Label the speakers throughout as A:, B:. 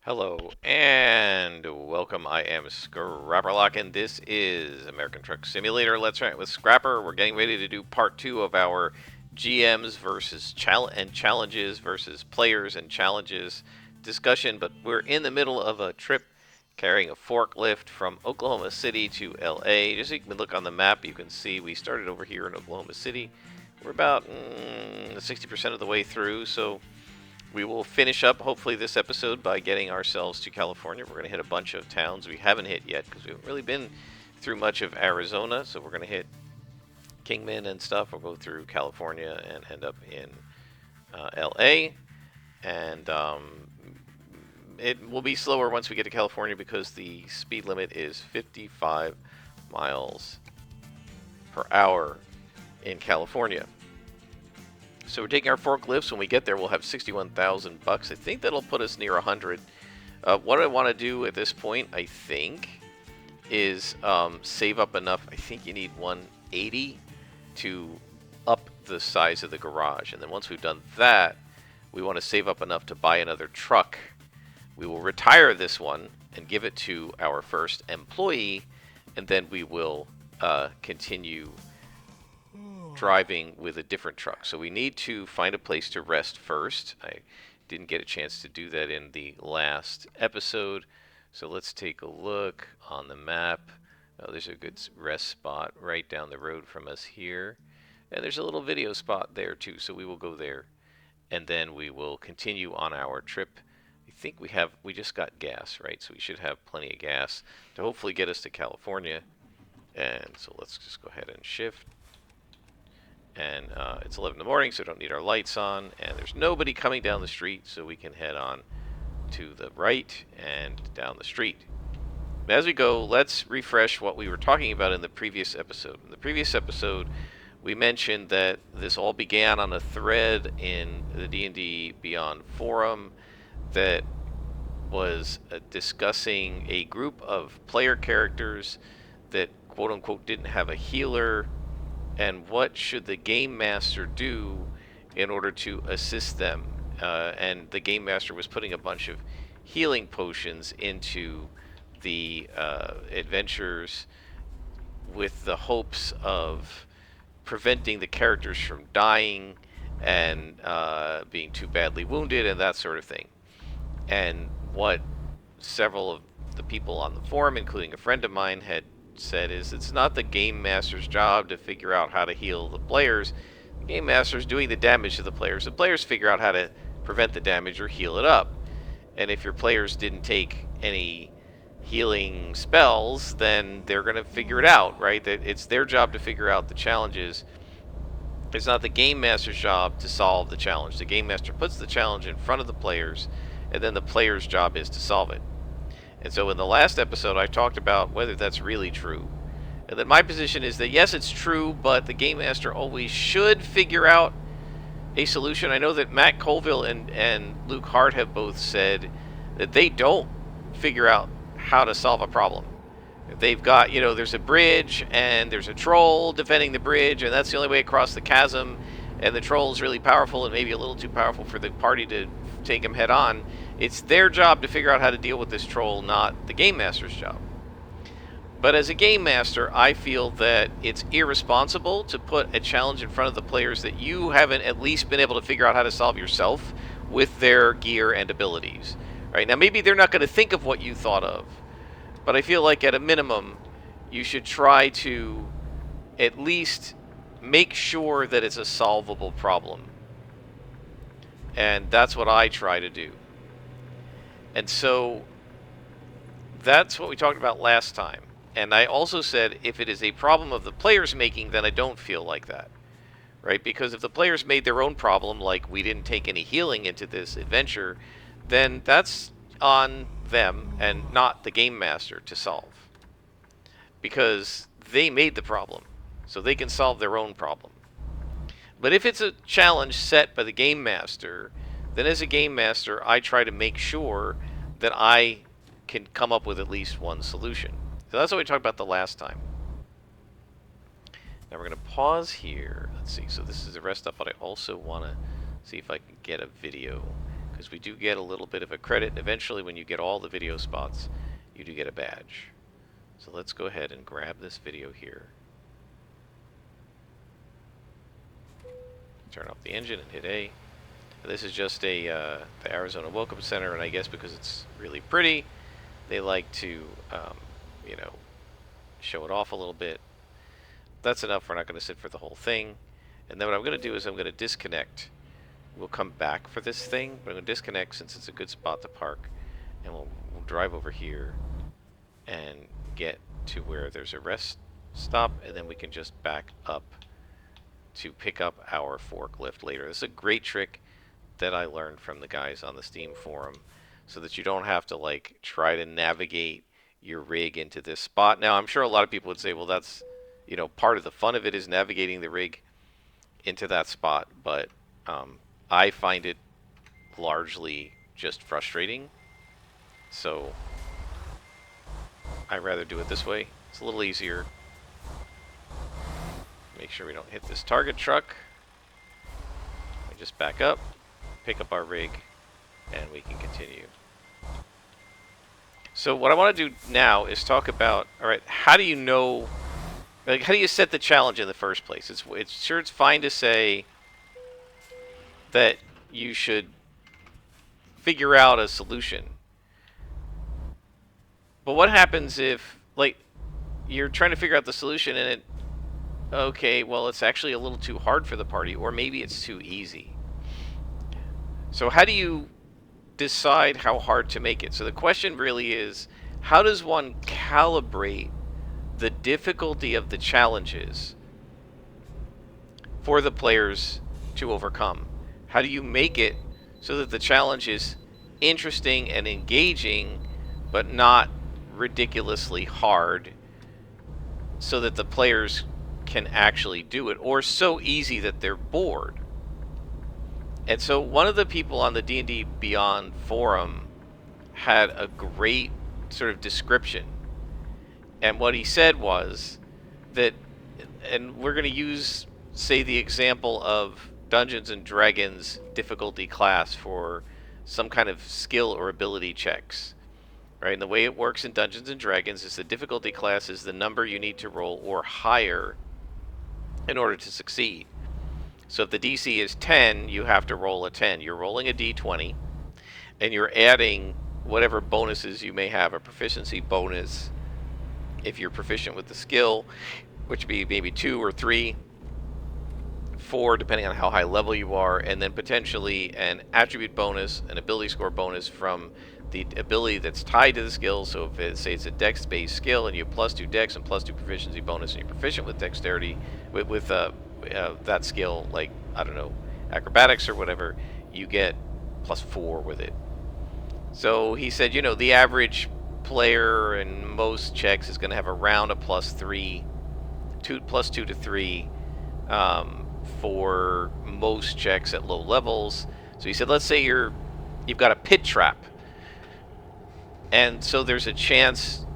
A: Hello and welcome. I am Scrapperlock and this is American Truck Simulator. Let's Rant with Scrapper. We're getting ready to do part 2 of our GMs versus challenges versus players and challenges discussion, but we're in the middle of a trip carrying a forklift from Oklahoma City to LA. Just so you can look on the map, you can see we started over here in Oklahoma City. We're about 60% of the way through, so we will finish up, hopefully, this episode by getting ourselves to California. We're going to hit a bunch of towns we haven't hit yet because we haven't really been through much of Arizona. So we're going to hit Kingman and stuff. We'll go through California and end up in LA. And it will be slower once we get to California because the speed limit is 55 miles per hour in California. So we're taking our forklifts. When we get there, we'll have 61,000 bucks. I think that'll put us near 100. What I want to do at this point, I think, is save up enough. I think you need 180 to up the size of the garage. And then once we've done that, we want to save up enough to buy another truck. We will retire this one and give it to our first employee, and then we will continue driving with a different truck. So we need to find a place to rest first. I didn't get a chance to do that in the last episode. So let's take a look on the map. Oh, there's a good rest spot right down the road from us here. And there's a little video spot there too, so we will go there. And then we will continue on our trip. I think we just got gas, right? So we should have plenty of gas to hopefully get us to California. And so let's just go ahead and shift. And it's 11 in the morning, so we don't need our lights on. And there's nobody coming down the street, so we can head on to the right and down the street. As we go, let's refresh what we were talking about in the previous episode. In the previous episode, we mentioned that this all began on a thread in the D&D Beyond forum that was discussing a group of player characters that quote-unquote didn't have a healer, and what should the game master do in order to assist them. And the game master was putting a bunch of healing potions into the adventures with the hopes of preventing the characters from dying and being too badly wounded and that sort of thing. And what several of the people on the forum, including a friend of mine, had said is it's not the game master's job to figure out how to heal the players. The game master's doing the damage to the players. The players figure out how to prevent the damage or heal it up. And if your players didn't take any healing spells, then they're going to figure it out, right? That it's their job to figure out the challenges. It's not the game master's job to solve the challenge. The game master puts the challenge in front of the players, and then the player's job is to solve it. And so in the last episode, I talked about whether that's really true. And then my position is that yes, it's true, but the game master always should figure out a solution. I know that Matt Colville and Luke Hart have both said that they don't figure out how to solve a problem. They've got, there's a bridge and there's a troll defending the bridge, and that's the only way across the chasm, and the troll is really powerful and maybe a little too powerful for the party to take him head on. It's their job to figure out how to deal with this troll, not the game master's job. But as a game master, I feel that it's irresponsible to put a challenge in front of the players that you haven't at least been able to figure out how to solve yourself with their gear and abilities. Right? Now, maybe they're not going to think of what you thought of, but I feel like at a minimum, you should try to at least make sure that it's a solvable problem. And that's what I try to do. And so that's what we talked about last time. And I also said if it is a problem of the players making, then I don't feel like that. Right? Because if the players made their own problem, like we didn't take any healing into this adventure, then that's on them and not the game master to solve. Because they made the problem, so they can solve their own problem. But if it's a challenge set by the game master, then as a game master, I try to make sure that I can come up with at least one solution. So that's what we talked about the last time. Now we're going to pause here. Let's see. So this is a rest stop, but I also want to see if I can get a video, because we do get a little bit of a credit. And eventually, when you get all the video spots, you do get a badge. So let's go ahead and grab this video here. Turn off the engine and hit A. This is just the Arizona Welcome Center, and I guess because it's really pretty, they like to, you know, show it off a little bit. That's enough. We're not going to sit for the whole thing. And then what I'm going to do is I'm going to disconnect. We'll come back for this thing, but I'm going to disconnect since it's a good spot to park, and we'll drive over here and get to where there's a rest stop, and then we can just back up to pick up our forklift later. This is a great trick that I learned from the guys on the Steam forum, so that you don't have to like try to navigate your rig into this spot. Now, I'm sure a lot of people would say, well, that's, you know, part of the fun of it is navigating the rig into that spot, but I find it largely just frustrating, so I'd rather do it this way. It's a little easier. Make sure we don't hit this target truck. We just back up, pick up our rig, and we can continue. So what I want to do now is talk about, all right, how do you know, like, how do you set the challenge in the first place? It's fine to say that you should figure out a solution. But what happens if, like, you're trying to figure out the solution and okay, well, it's actually a little too hard for the party, or maybe it's too easy. So how do you decide how hard to make it? So the question really is, how does one calibrate the difficulty of the challenges for the players to overcome? How do you make it so that the challenge is interesting and engaging, but not ridiculously hard, so that the players can actually do it, or so easy that they're bored? And so one of the people on the D&D Beyond forum had a great sort of description. And what he said was that, and we're going to use, say, the example of Dungeons and Dragons difficulty class for some kind of skill or ability checks. Right? And the way it works in Dungeons and Dragons is the difficulty class is the number you need to roll or higher in order to succeed. So if the DC is 10, you have to roll a 10. You're rolling a D20, and you're adding whatever bonuses you may have, a proficiency bonus if you're proficient with the skill, which would be maybe 2 or 3, 4, depending on how high level you are, and then potentially an attribute bonus, an ability score bonus from the ability that's tied to the skill. So if it, say it's a dex-based skill and you have +2 dex and +2 proficiency bonus, and you're proficient with dexterity, with that skill, like, I don't know, acrobatics or whatever, you get +4 with it. So he said, you know, the average player in most checks is going to have around a +3, +2 to 3 for most checks at low levels. So he said, let's say you've got a pit trap, and so there's a chance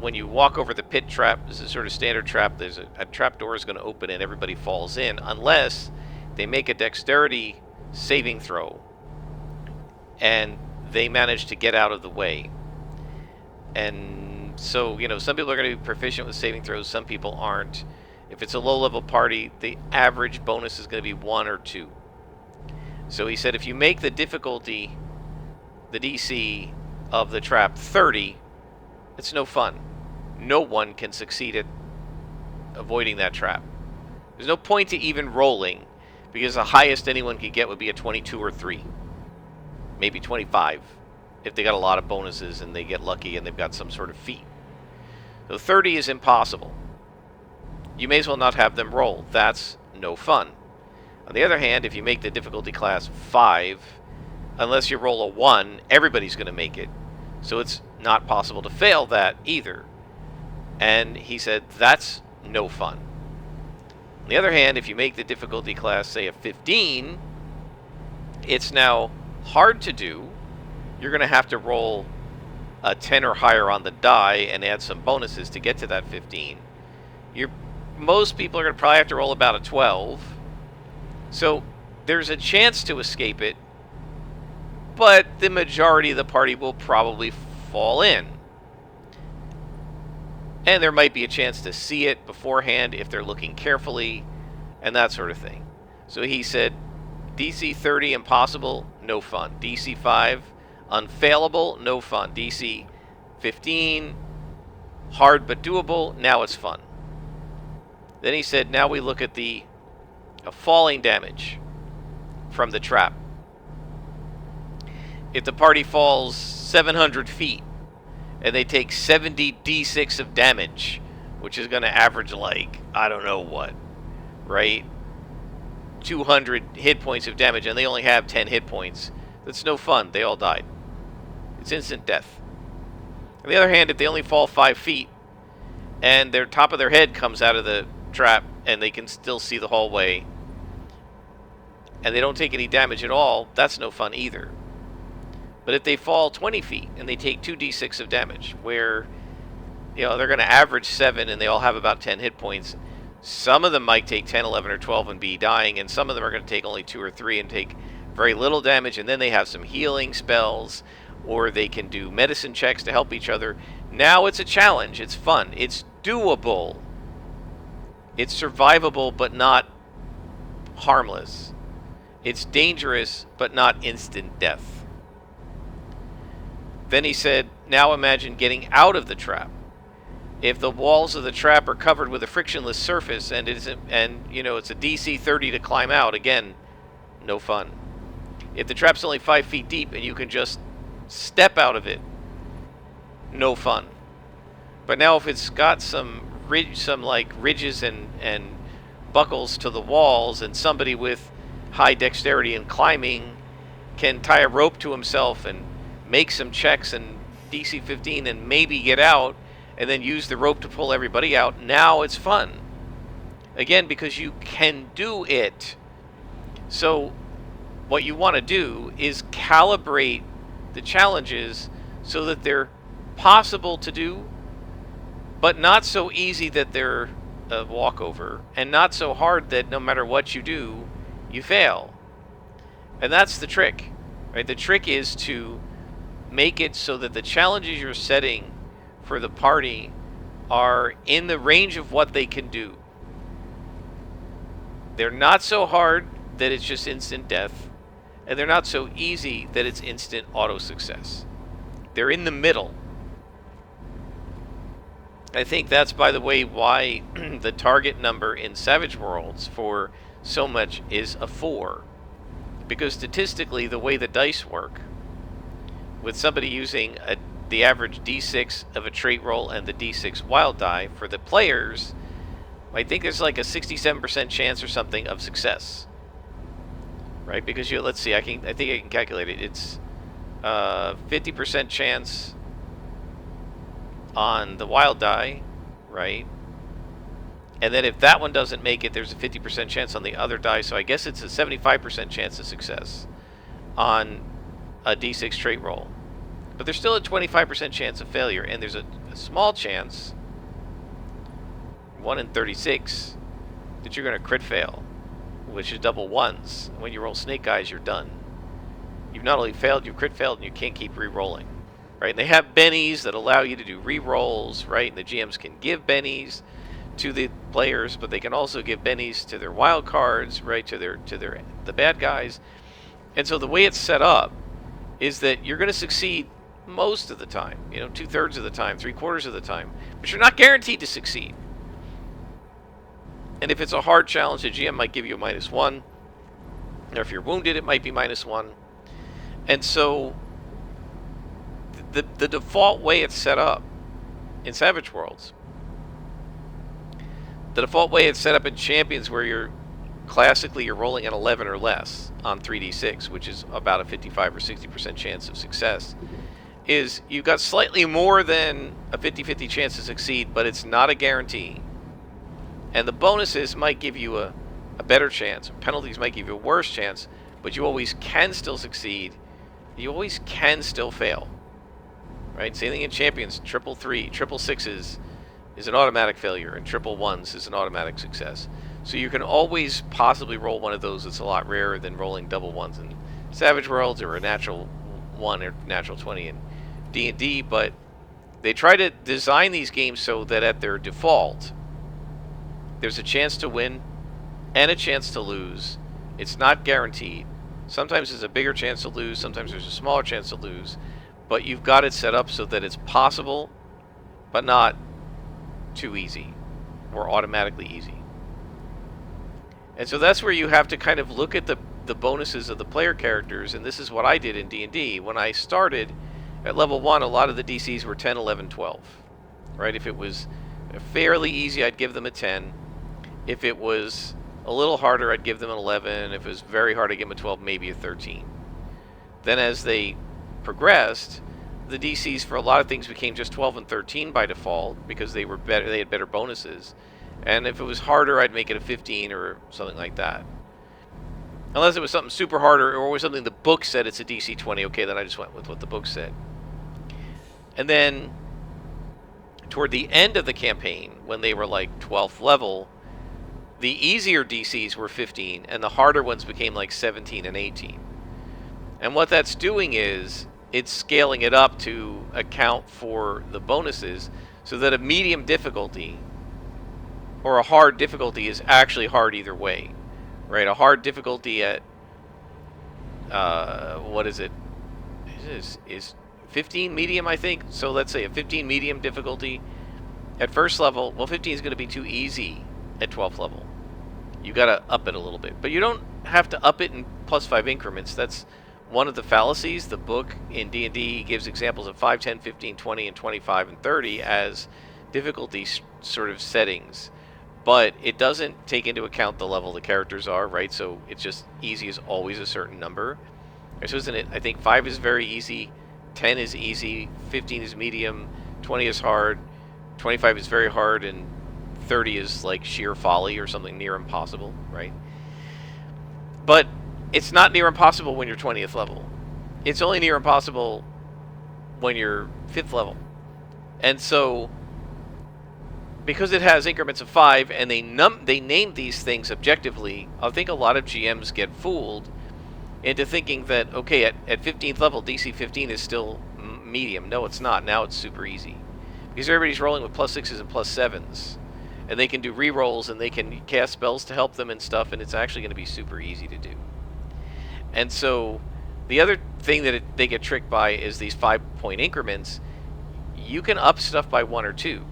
A: when you walk over the pit trap, this is a sort of standard trap, there's a trap door is going to open and everybody falls in, unless they make a dexterity saving throw and they manage to get out of the way. And so, you know, some people are going to be proficient with saving throws, some people aren't. If it's a low-level party, the average bonus is going to be 1 or 2. So he said if you make the difficulty, the DC of the trap 30, it's no fun. No one can succeed at avoiding that trap. There's no point to even rolling, because the highest anyone could get would be a 22 or 3. Maybe 25, if they got a lot of bonuses and they get lucky and they've got some sort of feat. So 30 is impossible. You may as well not have them roll. That's no fun. On the other hand, if you make the difficulty class 5, unless you roll a 1, everybody's going to make it. So it's not possible to fail that either. And he said that's no fun. On the other hand, if you make the difficulty class, say, a 15, it's now hard to do. You're going to have to roll a 10 or higher on the die and add some bonuses to get to that 15. Most people are going to probably have to roll about a 12. So there's a chance to escape it, but the majority of the party will probably fall in. And there might be a chance to see it beforehand if they're looking carefully, and that sort of thing. So he said, DC 30 impossible, no fun. DC 5 unfailable, no fun. DC 15 hard but doable, now it's fun. Then he said, now we look at the falling damage from the trap. If the party falls 700 feet and they take 70 d6 of damage, which is going to average like, I don't know what, right? 200 hit points of damage, and they only have 10 hit points. That's no fun. They all died. It's instant death. On the other hand, if they only fall 5 feet and their top of their head comes out of the trap and they can still see the hallway and they don't take any damage at all, that's no fun either. But if they fall 20 feet and they take 2d6 of damage, where they're going to average 7 and they all have about 10 hit points, some of them might take 10, 11, or 12 and be dying, and some of them are going to take only 2 or 3 and take very little damage, and then they have some healing spells, or they can do medicine checks to help each other. Now it's a challenge. It's fun. It's doable. It's survivable, but not harmless. It's dangerous, but not instant death. Then he said, now imagine getting out of the trap. If the walls of the trap are covered with a frictionless surface and it's a DC 30 to climb out, again, no fun. If the trap's only 5 feet deep and you can just step out of it, no fun. But now if it's got some ridges and buckles to the walls, and somebody with high dexterity and climbing can tie a rope to himself and make some checks and DC 15 and maybe get out, and then use the rope to pull everybody out, now it's fun. Again, because you can do it. So what you want to do is calibrate the challenges so that they're possible to do, but not so easy that they're a walkover, and not so hard that no matter what you do, you fail. And that's the trick, right? The trick is to make it so that the challenges you're setting for the party are in the range of what they can do. They're not so hard that it's just instant death, and they're not so easy that it's instant auto success. They're in the middle. I think that's, by the way, why the target number in Savage Worlds for so much is a 4. Because statistically, the way the dice work, with somebody using the average d6 of a trait roll and the d6 wild die, for the players, I think there's like a 67% chance or something of success. Right? Because let's see, I think I can calculate it. It's 50% chance on the wild die, right? And then if that one doesn't make it, there's a 50% chance on the other die. So I guess it's a 75% chance of success on a d6 trait roll. But there's still a 25% chance of failure, and there's a small chance, 1 in 36, that you're going to crit fail, which is double ones. When you roll snake eyes, you're done. You've not only failed, you've crit failed, and you can't keep re-rolling. Right? And they have bennies that allow you to do re-rolls, right? And the GMs can give bennies to the players, but they can also give bennies to their wild cards, right? To the bad guys. And so the way it's set up is that you're going to succeed most of the time, 2/3 of the time, 3/4 of the time, but you're not guaranteed to succeed. And if it's a hard challenge, the GM might give you a -1, or if you're wounded, it might be -1. And so the default way it's set up in Savage Worlds, the default way it's set up in Champions, where you're rolling an 11 or less on 3d6, which is about a 55 or 60% chance of success, is you've got slightly more than a 50-50 chance to succeed, but it's not a guarantee. And the bonuses might give you a better chance. Penalties might give you a worse chance, but you always can still succeed. You always can still fail. Right? Same thing in Champions. 333, 666 is an automatic failure, and 111s is an automatic success. So you can always possibly roll one of those. It's a lot rarer than rolling double ones in Savage Worlds, or a natural 1 or natural 20 in D&D, but they try to design these games so that at their default, there's a chance to win and a chance to lose. It's not guaranteed. Sometimes there's a bigger chance to lose, sometimes there's a smaller chance to lose, but you've got it set up so that it's possible, but not too easy or automatically easy. And so that's where you have to kind of look at the bonuses of the player characters, and this is what I did in D&D. When I started at level 1, a lot of the DCs were 10, 11, 12. Right? If it was fairly easy, I'd give them a 10. If it was a little harder, I'd give them an 11. If it was very hard, I'd give them a 12, maybe a 13. Then as they progressed, the DCs for a lot of things became just 12 and 13 by default because they were better. They had better bonuses. And if it was harder, I'd make it a 15 or something like that. Unless it was something super harder or was something the book said it's a DC 20, okay, then I just went with what the book said. And then toward the end of the campaign, when they were like 12th level, the easier DCs were 15 and the harder ones became like 17 and 18. And what that's doing is it's scaling it up to account for the bonuses so that a medium difficulty or a hard difficulty is actually hard either way. Right, a hard difficulty at what is it? Is 15 medium, I think. So let's say a 15 medium difficulty at first level. Well, 15 is going to be too easy at 12th level. You got to up it a little bit, but you don't have to up it in +5 increments. That's one of the fallacies. The book in D&D gives examples of 5, 10, 15, 20, and 25 and 30 as difficulty sort of settings. But it doesn't take into account the level the characters are, right? So it's just easy is always a certain number. So isn't it? I think 5 is very easy, 10 is easy, 15 is medium, 20 is hard, 25 is very hard, and 30 is like sheer folly or something near impossible, right? But it's not near impossible when you're 20th level. It's only near impossible when you're 5th level. And so because it has increments of 5 and they name these things objectively, I think a lot of GMs get fooled into thinking that, okay, at 15th level, DC 15 is still medium. No, it's not. Now it's super easy. Because everybody's rolling with +6s and +7s. And they can do rerolls and they can cast spells to help them and stuff, and it's actually going to be super easy to do. And so the other thing that they get tricked by is these 5-point increments. You can up stuff by 1 or 2.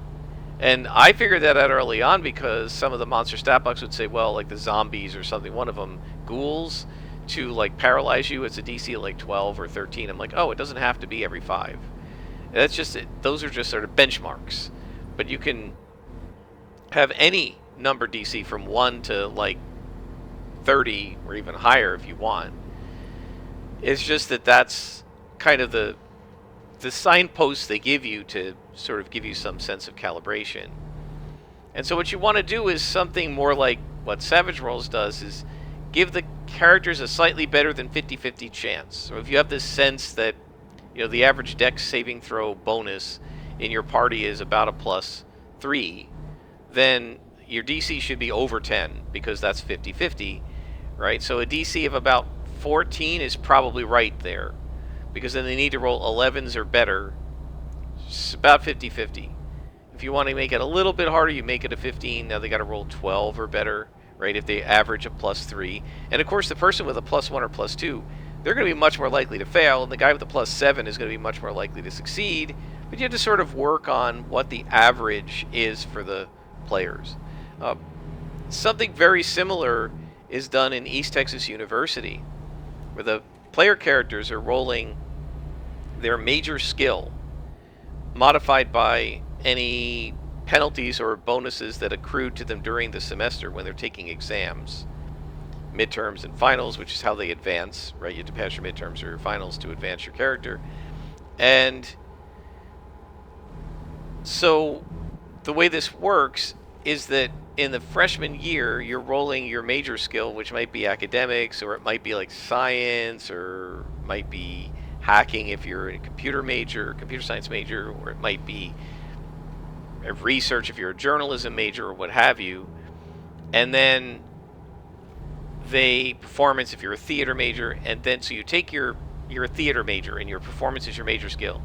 A: And I figured that out early on because some of the monster stat blocks would say, well, like the zombies or something, one of them, ghouls, to like paralyze you, it's a DC of like 12 or 13. I'm like, oh, it doesn't have to be every 5. And that's just it. Those are just sort of benchmarks. But you can have any number DC from 1 to like 30 or even higher if you want. It's just that that's kind of the signposts they give you to sort of give you some sense of calibration. And so what you want to do is something more like what Savage Worlds does, is give the characters a slightly better than 50-50 chance. So if you have this sense that, you know, the average dex saving throw bonus in your party is about a +3, then your DC should be over 10 because that's 50-50, right? So a DC of about 14 is probably right there, because then they need to roll 11s or better. It's about 50-50. If you want to make it a little bit harder, you make it a 15. Now they got to roll 12 or better, right? If they average a +3. And of course, the person with a +1 or +2, they're going to be much more likely to fail, and the guy with a +7 is going to be much more likely to succeed. But you have to sort of work on what the average is for the players. Something very similar is done in East Texas University, where the player characters are rolling their major skill, modified by any penalties or bonuses that accrued to them during the semester when they're taking exams, midterms and finals, which is how they advance, right? You have to pass your midterms or your finals to advance your character. And so the way this works is that in the freshman year, you're rolling your major skill, which might be academics, or it might be like science, or might be hacking if you're a computer major, computer science major, or it might be research if you're a journalism major, or what have you. And then performance if you're a theater major, and then so you take your you're a theater major and your performance is your major skill.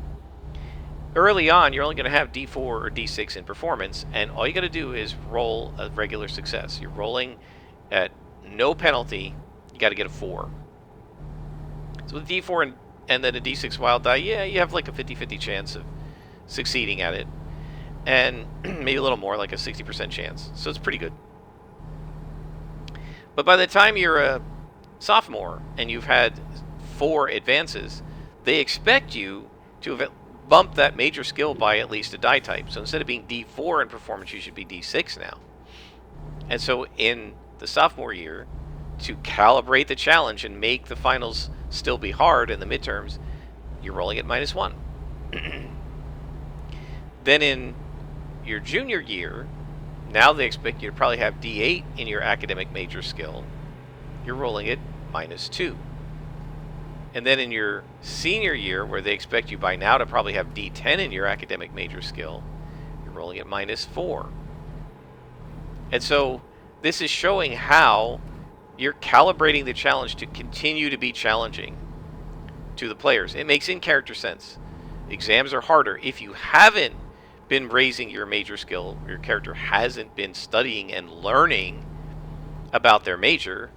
A: Early on, you're only going to have D4 or D6 in performance, and all you got to do is roll a regular success. You're rolling at no penalty. You got to get a 4. So with D4 and then a D6 wild die, yeah, you have like a 50-50 chance of succeeding at it, and maybe a little more, like a 60% chance. So it's pretty good. But by the time you're a sophomore and you've had 4 advances, they expect you to have bumped that major skill by at least a die type. So instead of being D4 in performance, you should be D6 now. And so in the sophomore year, to calibrate the challenge and make the finals still be hard in the midterms, you're rolling at -1. Then in your junior year, now they expect you to probably have D8 in your academic major skill. You're rolling at -2. And then in your senior year, where they expect you by now to probably have D10 in your academic major skill, you're rolling at -4. And so this is showing how you're calibrating the challenge to continue to be challenging to the players. It makes in-character sense. Exams are harder. If you haven't been raising your major skill, your character hasn't been studying and learning about their major,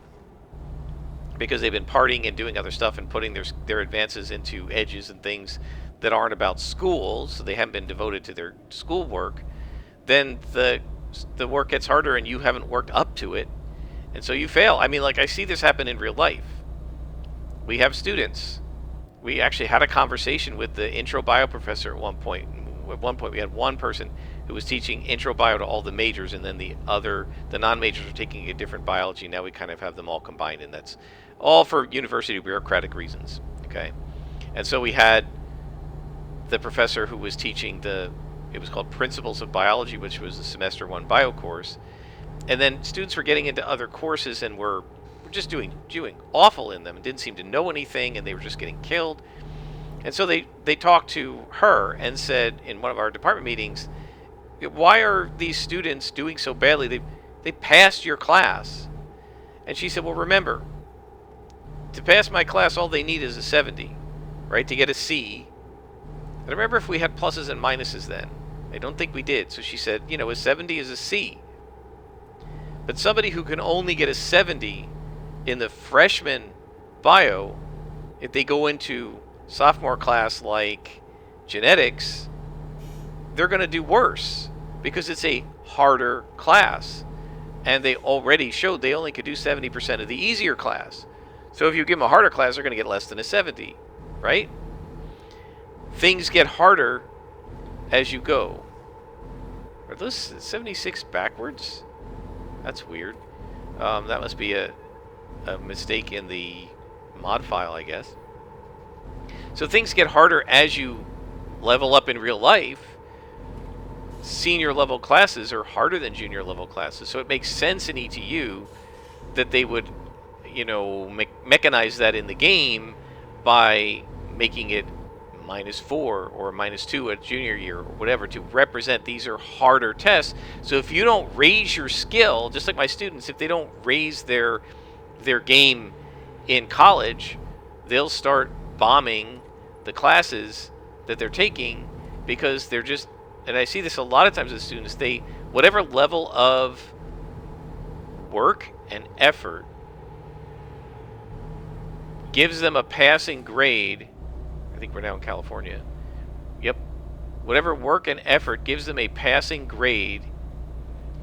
A: because they've been partying and doing other stuff and putting their advances into edges and things that aren't about school, so they haven't been devoted to their schoolwork, then the work gets harder and you haven't worked up to it, and so you fail. I mean, like, I see this happen in real life. We have students. We actually had a conversation with the intro bio professor at one point. At one point, we had one person who was teaching intro bio to all the majors, and then the non-majors were taking a different biology. Now we kind of have them all combined, and that's all for university bureaucratic reasons. Okay, and so we had the professor who was teaching it was called Principles of Biology, which was the semester 1 bio course, and then students were getting into other courses and were just doing awful in them and didn't seem to know anything, and they were just getting killed. And so they talked to her and said in one of our department meetings, why are these students doing so badly? They passed your class. And she said, well, remember, to pass my class, all they need is a 70, right, to get a C. And I remember if we had pluses and minuses then. I don't think we did. So she said, a 70 is a C. But somebody who can only get a 70 in the freshman bio, if they go into sophomore class like genetics, they're going to do worse because it's a harder class. And they already showed they only could do 70% of the easier class. So if you give them a harder class, they're going to get less than a 70, right? Things get harder as you go. Are those 76 backwards? That's weird. That must be a mistake in the mod file, I guess. So things get harder as you level up in real life. Senior level classes are harder than junior level classes. So it makes sense in ETU that they would, mechanize that in the game by making it -4 or -2 at junior year or whatever to represent these are harder tests. So if you don't raise your skill, just like my students, if they don't raise their game in college, they'll start bombing the classes that they're taking because they're just, and I see this a lot of times with students, whatever level of work and effort gives them a passing grade. I think we're now in California. Yep. Whatever work and effort gives them a passing grade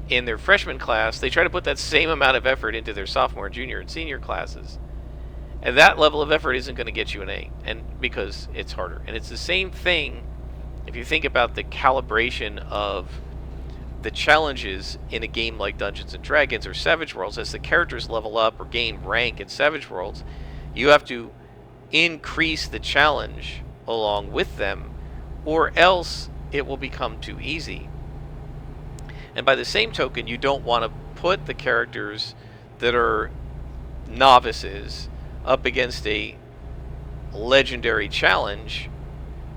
A: in their freshman class, they try to put that same amount of effort into their sophomore, junior, and senior classes. And that level of effort isn't going to get you an A, and because it's harder. And it's the same thing if you think about the calibration of the challenges in a game like Dungeons and Dragons or Savage Worlds. As the characters level up or gain rank in Savage Worlds, you have to increase the challenge along with them, or else it will become too easy. And by the same token, you don't want to put the characters that are novices up against a legendary challenge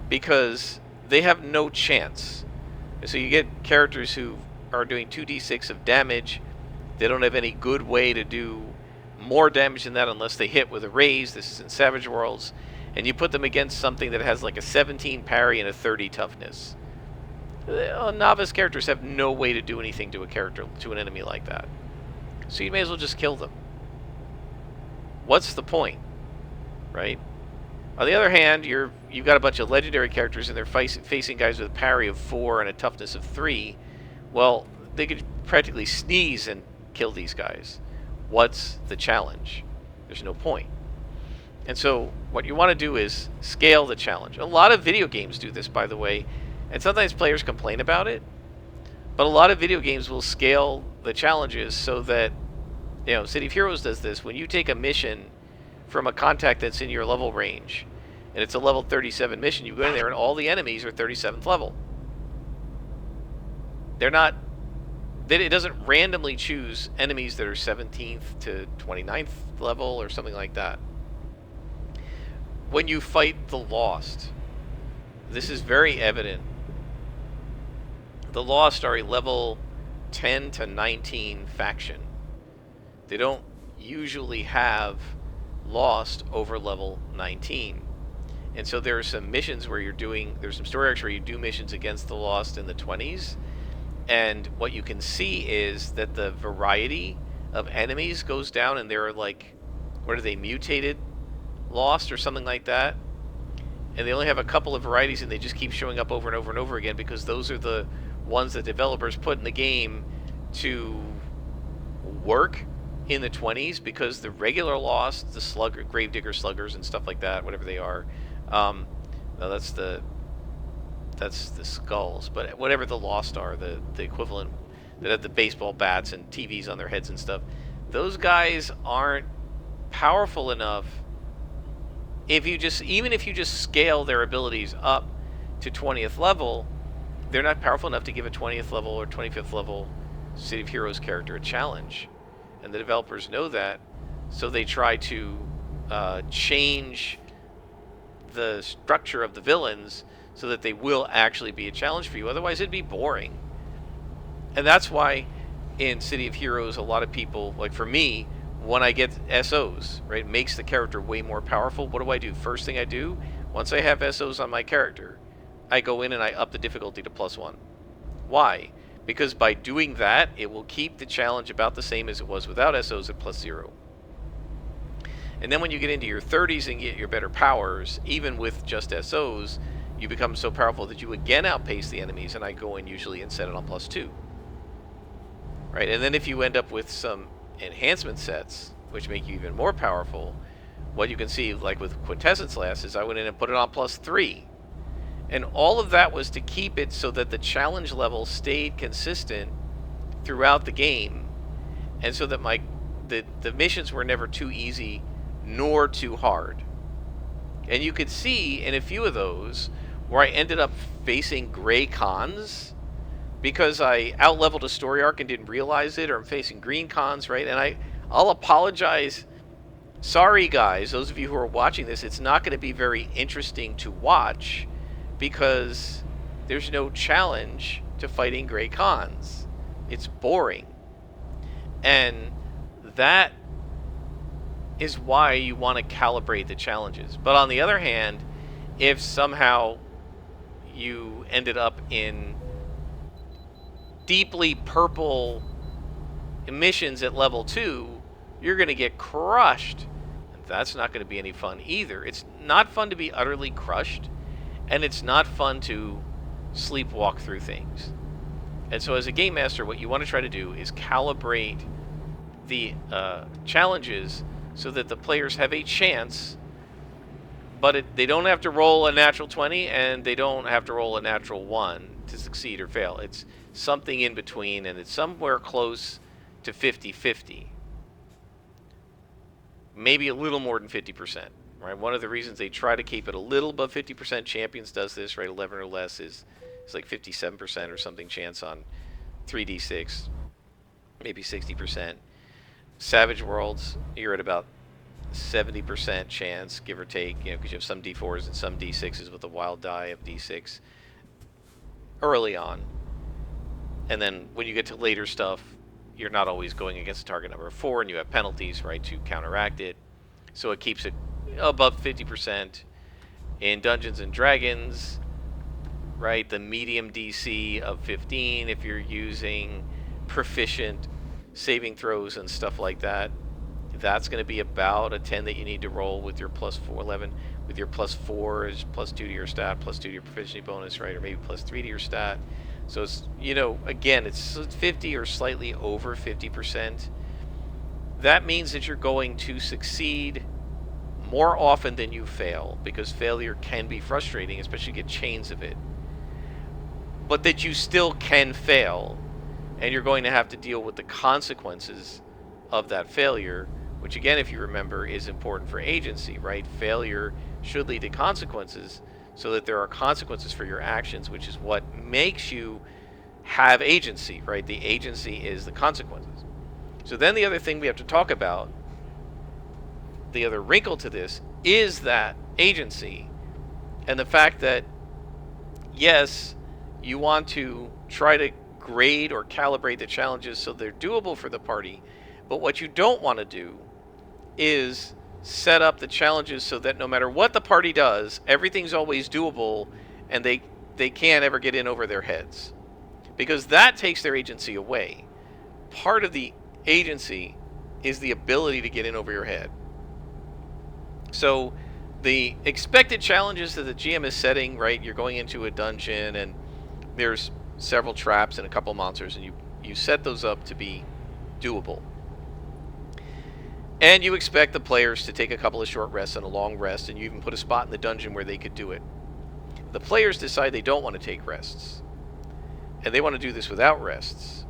A: because they have no chance. So you get characters who are doing 2d6 of damage. They don't have any good way to do more damage than that unless they hit with a raise. This is in Savage Worlds. and you put them against something that has like a 17 parry and a 30 toughness. Novice characters have no way to do anything to an enemy like that. So you may as well just kill them. What's the point, right? On the other hand, you've got a bunch of legendary characters, and they're facing guys with a parry of 4 and a toughness of 3. Well, they could practically sneeze and kill these guys. What's the challenge? There's no point. And so what you want to do is scale the challenge. A lot of video games do this, by the way, and sometimes players complain about it, but a lot of video games will scale the challenges so that, City of Heroes does this. When you take a mission from a contact that's in your level range, and it's a level 37 mission, you go in there and all the enemies are 37th level. It doesn't randomly choose enemies that are 17th to 29th level or something like that. When you fight the Lost, this is very evident. The Lost are a level 10 to 19 faction. They don't usually have Lost over level 19. And so there are some missions where there's some story arcs where you do missions against the Lost in the 20s. And what you can see is that the variety of enemies goes down, and they're like, what are they, mutated Lost or something like that? And they only have a couple of varieties, and they just keep showing up over and over and over again because those are the ones that developers put in the game to work in the 20s, because the regular Lost, the Gravedigger Sluggers and stuff like that, whatever they are, no, that's the skulls, but whatever the Lost are, the equivalent that have the baseball bats and TVs on their heads and stuff, those guys aren't powerful enough. Even if you just scale their abilities up to 20th level, they're not powerful enough to give a 20th level or 25th level City of Heroes character a challenge. And the developers know that, so they try to change the structure of the villains so that they will actually be a challenge for you. Otherwise, it'd be boring. And that's why in City of Heroes, a lot of people, like for me, when I get SOs, right, it makes the character way more powerful. What do? First thing I do, once I have SOs on my character, I go in and I up the difficulty to +1. Why? Because by doing that, it will keep the challenge about the same as it was without SOs at +0. And then when you get into your 30s and get your better powers, even with just SOs, you become so powerful that you again outpace the enemies, and I go in usually and set it on +2. Right? And then if you end up with some enhancement sets, which make you even more powerful, what you can see, like with Quintessence last, is I went in and put it on +3. And all of that was to keep it so that the challenge level stayed consistent throughout the game, and so that the missions were never too easy nor too hard. And you could see in a few of those where I ended up facing gray cons because I outleveled a story arc and didn't realize it, or I'm facing green cons, right? And I'll apologize. Sorry, guys, those of you who are watching this, it's not going to be very interesting to watch because there's no challenge to fighting gray cons. It's boring. And that is why you want to calibrate the challenges. But on the other hand, if somehow you ended up in deeply purple missions at level 2, you're going to get crushed. And that's not going to be any fun either. It's not fun to be utterly crushed, and it's not fun to sleepwalk through things. And so as a game master, what you want to try to do is calibrate the challenges so that the players have a chance, but they don't have to roll a natural 20, and they don't have to roll a natural 1 to succeed or fail. It's something in between, and it's somewhere close to 50-50. Maybe a little more than 50%. Right? One of the reasons they try to keep it a little above 50%, Champions does this, right? 11 or less is like 57% or something chance on 3d6, maybe 60%. Savage Worlds, you're at about 70% chance, give or take, because you have some d4s and some d6s with a wild die of d6 early on. And then when you get to later stuff, you're not always going against a target number of 4, and you have penalties, right, to counteract it. So it keeps it above 50%. In Dungeons and Dragons, right, the medium DC of 15 if you're using proficient saving throws and stuff like that. That's going to be about a 10 that you need to roll with your plus 4, 11. With your plus 4 is plus 2 to your stat, plus 2 to your proficiency bonus, right? Or maybe plus 3 to your stat. So it's, again, it's 50 or slightly over 50%. That means that you're going to succeed more often than you fail, because failure can be frustrating, especially if you get chains of it. But that you still can fail, and you're going to have to deal with the consequences of that failure, which again, if you remember, is important for agency, right? Failure should lead to consequences, so that there are consequences for your actions, which is what makes you have agency, right? The agency is the consequences. So then the other thing we have to talk about, the other wrinkle to this, is that agency, and the fact that, yes, you want to try to grade or calibrate the challenges so they're doable for the party, but what you don't want to do is set up the challenges so that no matter what the party does, everything's always doable, and they can't ever get in over their heads, because that takes their agency away. Part of the agency is the ability to get in over your head. So the expected challenges that the GM is setting, right? You're going into a dungeon and there's several traps and a couple monsters, and you set those up to be doable. And you expect the players to take a couple of short rests and a long rest, and you even put a spot in the dungeon where they could do it. The players decide they don't want to take rests, and they want to do this without rests.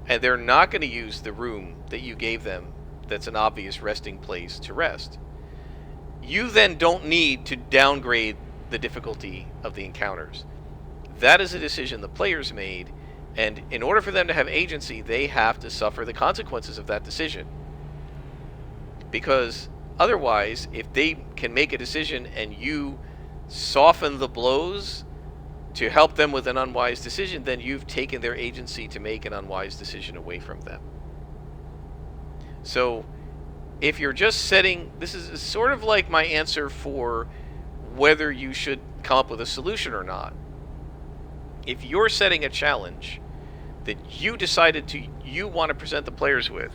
A: And they're not going to use the room that you gave them that's an obvious resting place to rest. You then don't need to downgrade the difficulty of the encounters. That is a decision the players made, and in order for them to have agency, they have to suffer the consequences of that decision. Because otherwise, if they can make a decision and you soften the blows to help them with an unwise decision, then you've taken their agency to make an unwise decision away from them. So if you're just setting, this is sort of like my answer for whether you should come up with a solution or not. If you're setting a challenge that you decided you want to present the players with,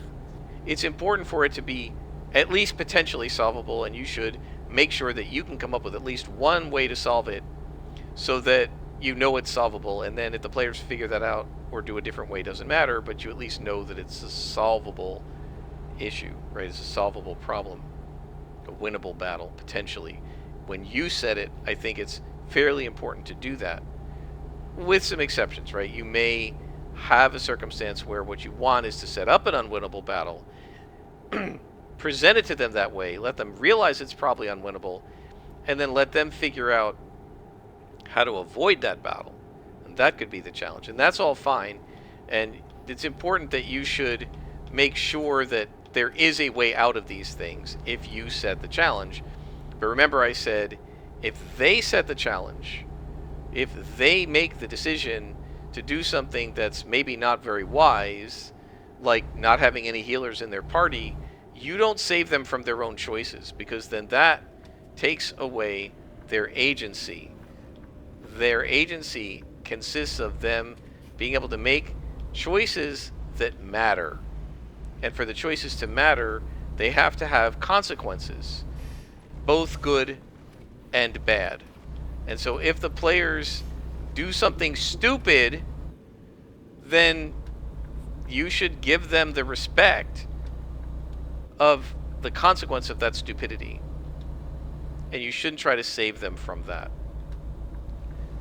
A: it's important for it to be at least potentially solvable, and you should make sure that you can come up with at least one way to solve it so that you know it's solvable. And then if the players figure that out or do a different way, doesn't matter, but you at least know that it's a solvable issue, right? It's a solvable problem, a winnable battle, potentially. When you set it, I think it's fairly important to do that, with some exceptions, right? You may have a circumstance where what you want is to set up an unwinnable battle, present it to them that way, let them realize it's probably unwinnable, and then let them figure out how to avoid that battle. And that could be the challenge, and that's all fine. And it's important that you should make sure that there is a way out of these things if you set the challenge. But remember, I said, if they set the challenge, if they make the decision to do something that's maybe not very wise, like not having any healers in their party, you don't save them from their own choices, because then that takes away their agency. Their agency consists of them being able to make choices that matter. And for the choices to matter, they have to have consequences, both good and bad. And so if the players do something stupid, then you should give them the respect of the consequence of that stupidity. And you shouldn't try to save them from that.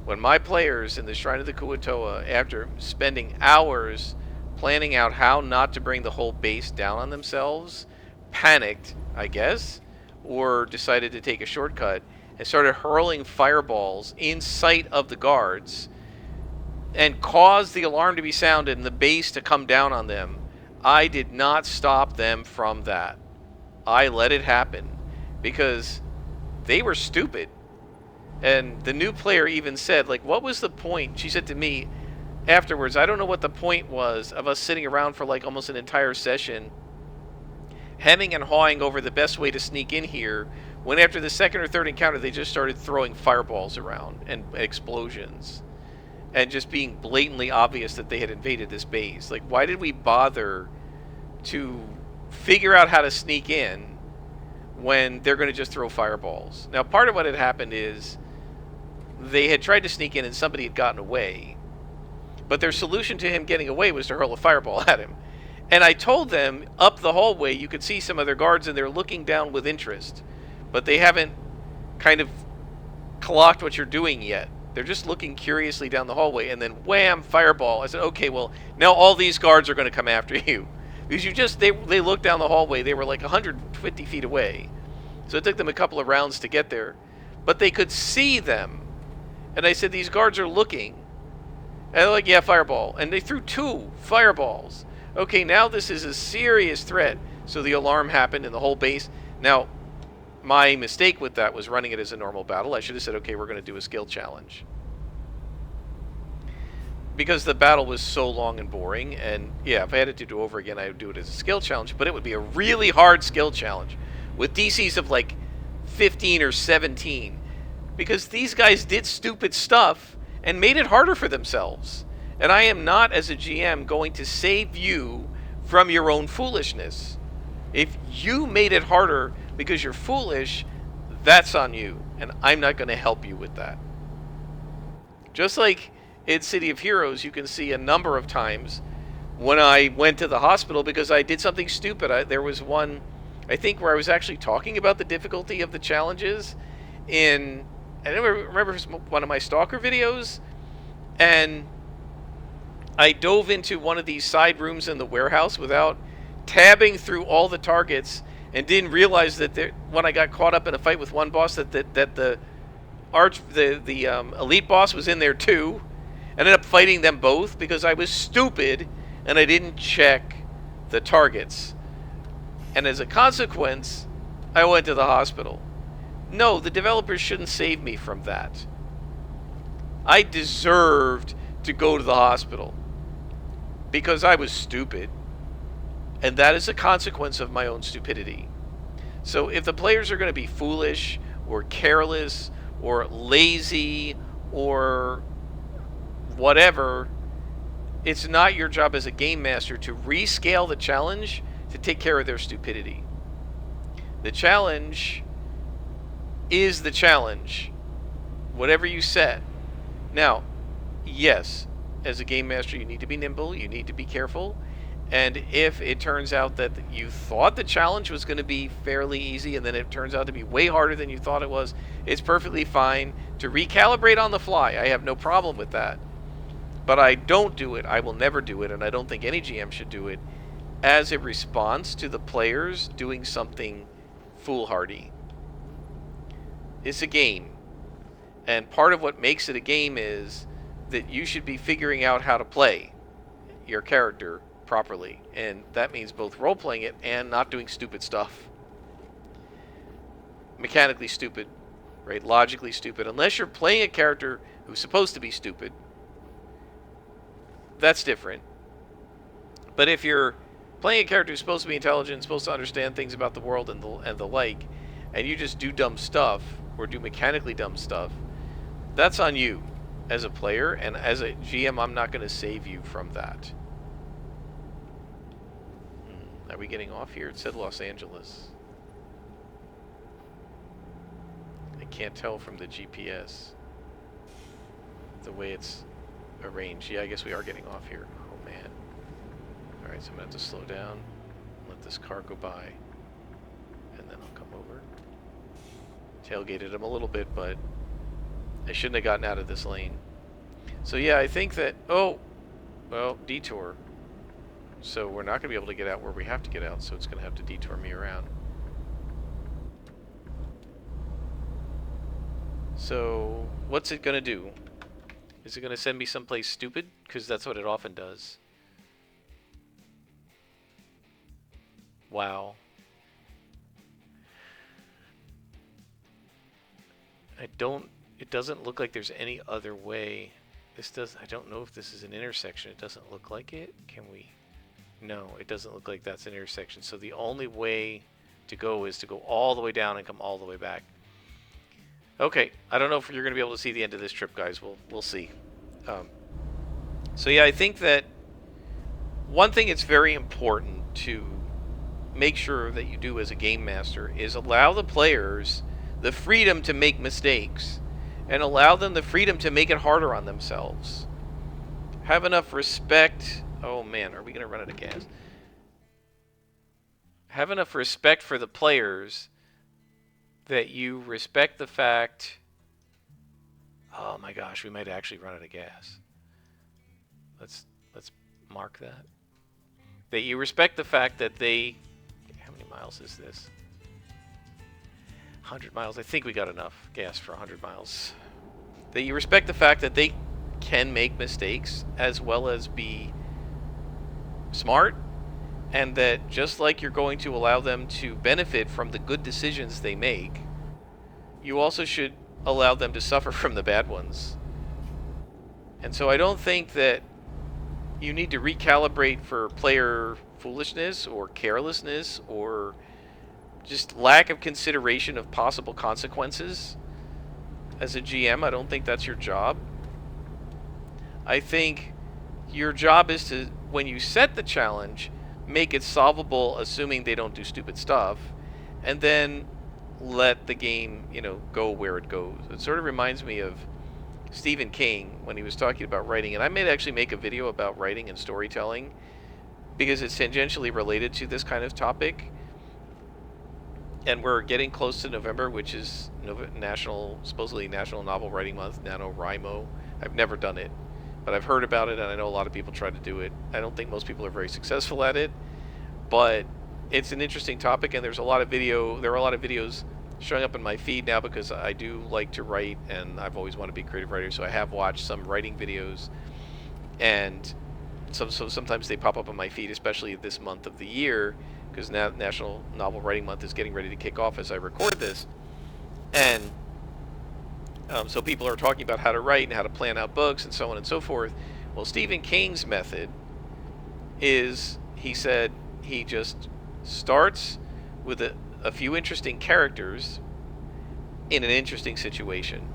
A: When my players in the Shrine of the Kuo-toa, after spending hours planning out how not to bring the whole base down on themselves, panicked, I guess, or decided to take a shortcut and started hurling fireballs in sight of the guards and caused the alarm to be sounded and the base to come down on them, I did not stop them from that. I let it happen because they were stupid. And the new player even said, like, what was the point? She said to me afterwards, I don't know what the point was of us sitting around for like almost an entire session hemming and hawing over the best way to sneak in here when after the second or third encounter they just started throwing fireballs around and explosions and just being blatantly obvious that they had invaded this base. Like, why did we bother to figure out how to sneak in when they're going to just throw fireballs? Now, part of what had happened is they had tried to sneak in and somebody had gotten away, but their solution to him getting away was to hurl a fireball at him. And I told them up the hallway you could see some of their guards and they're looking down with interest, but they haven't kind of clocked what you're doing yet. They're just looking curiously down the hallway, and then wham, fireball. I said, okay, well, now all these guards are going to come after you. Because they looked down the hallway, they were like 150 feet away. So it took them a couple of rounds to get there. But they could see them. And I said, these guards are looking. And they're like, yeah, fireball. And they threw 2 fireballs. Okay, now this is a serious threat. So the alarm happened in the whole base. Now, my mistake with that was running it as a normal battle. I should have said, okay, we're going to do a skill challenge. Because the battle was so long and boring, and yeah, if I had it to do over again, I would do it as a skill challenge, but it would be a really hard skill challenge with DCs of like 15 or 17. Because these guys did stupid stuff and made it harder for themselves. And I am not, as a GM, going to save you from your own foolishness. If you made it harder because you're foolish, that's on you, and I'm not going to help you with that. Just like in City of Heroes, you can see a number of times when I went to the hospital because I did something stupid. There was one, I think, where I was actually talking about the difficulty of the challenges in, I remember one of my Stalker videos, and I dove into one of these side rooms in the warehouse without tabbing through all the targets, and didn't realize that when I got caught up in a fight with one boss that the elite boss was in there too. I ended up fighting them both because I was stupid and I didn't check the targets. And as a consequence, I went to the hospital. No, the developers shouldn't save me from that. I deserved to go to the hospital because I was stupid. And that is a consequence of my own stupidity. So if the players are going to be foolish or careless or lazy or whatever, it's not your job as a game master to rescale the challenge to take care of their stupidity. The challenge is the challenge, whatever you set. Now, yes, as a game master, you need to be nimble, you need to be careful. And if it turns out that you thought the challenge was going to be fairly easy and then it turns out to be way harder than you thought it was, it's perfectly fine to recalibrate on the fly. I have no problem with that. But I don't do it, I will never do it, and I don't think any GM should do it as a response to the players doing something foolhardy. It's a game. And part of what makes it a game is that you should be figuring out how to play your character properly, and that means both role-playing it and not doing stupid stuff. Mechanically stupid, right? Logically stupid. Unless you're playing a character who's supposed to be stupid, that's different. But if you're playing a character who's supposed to be intelligent, supposed to understand things about the world and the like, and you just do dumb stuff, or do mechanically dumb stuff, that's on you as a player, and as a GM, I'm not going to save you from that. Are we getting off here? It said Los Angeles. I can't tell from the GPS the way it's arranged. Yeah, I guess we are getting off here. Oh, man. Alright, so I'm going to have to slow down, let this car go by, and then I'll come over. Tailgated him a little bit, but I shouldn't have gotten out of this lane. So, yeah, I think that... Oh! Well, detour. So we're not going to be able to get out where we have to get out, so it's going to have to detour me around. So, what's it going to do? Is it going to send me someplace stupid? Because that's what it often does. Wow. It doesn't look like there's any other way. I don't know if this is an intersection. It doesn't look like it. Can we... No, it doesn't look like that's an intersection. So the only way to go is to go all the way down and come all the way back. Okay, I don't know if you're going to be able to see the end of this trip, guys. We'll see. So yeah, I think that one thing it's very important to make sure that you do as a game master is allow the players the freedom to make mistakes and allow them the freedom to make it harder on themselves. Have enough respect. Oh man, are we going to run out of gas? Have enough respect for the players that you respect the fact... Oh my gosh, we might actually run out of gas. Let's mark that. That you respect the fact that they... How many miles is this? 100 miles. I think we got enough gas for 100 miles. That you respect the fact that they can make mistakes as well as be smart, and that just like you're going to allow them to benefit from the good decisions they make, you also should allow them to suffer from the bad ones. And so I don't think that you need to recalibrate for player foolishness or carelessness or just lack of consideration of possible consequences. As a GM, I don't think that's your job. I think your job is to, when you set the challenge, make it solvable, assuming they don't do stupid stuff, and then let the game, go where it goes. It sort of reminds me of Stephen King when he was talking about writing, and I may actually make a video about writing and storytelling because it's tangentially related to this kind of topic. And we're getting close to November, which is supposedly National Novel Writing Month, NaNoWriMo. I've never done it, but I've heard about it, and I know a lot of people try to do it. I don't think most people are very successful at it, but it's an interesting topic, and there are a lot of videos showing up in my feed now because I do like to write, and I've always wanted to be a creative writer, so I have watched some writing videos, and so sometimes they pop up on my feed, especially this month of the year, because now National Novel Writing Month is getting ready to kick off as I record this, and so people are talking about how to write and how to plan out books and so on and so forth. Well, Stephen King's method is, he said, he just starts with a few interesting characters in an interesting situation.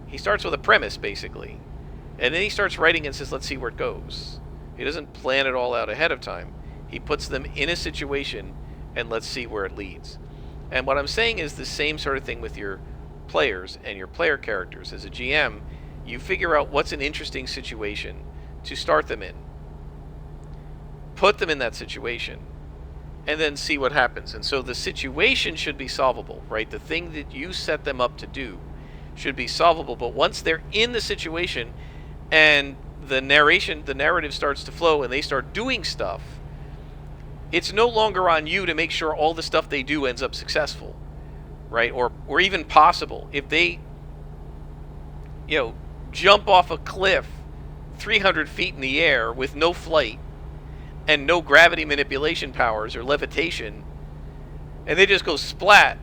A: He starts with a premise, basically, and then he starts writing and says, let's see where it goes. He doesn't plan it all out ahead of time. He puts them in a situation and let's see where it leads. And what I'm saying is the same sort of thing with your players and your player characters. As a GM, you figure out what's an interesting situation to start them in. Put them in that situation and then see what happens. And so the situation should be solvable, right? The thing that you set them up to do should be solvable. But once they're in the situation and the narrative starts to flow and they start doing stuff, it's no longer on you to make sure all the stuff they do ends up successful, right? Or even possible. If they, jump off a cliff 300 feet in the air with no flight and no gravity manipulation powers or levitation, and they just go splat,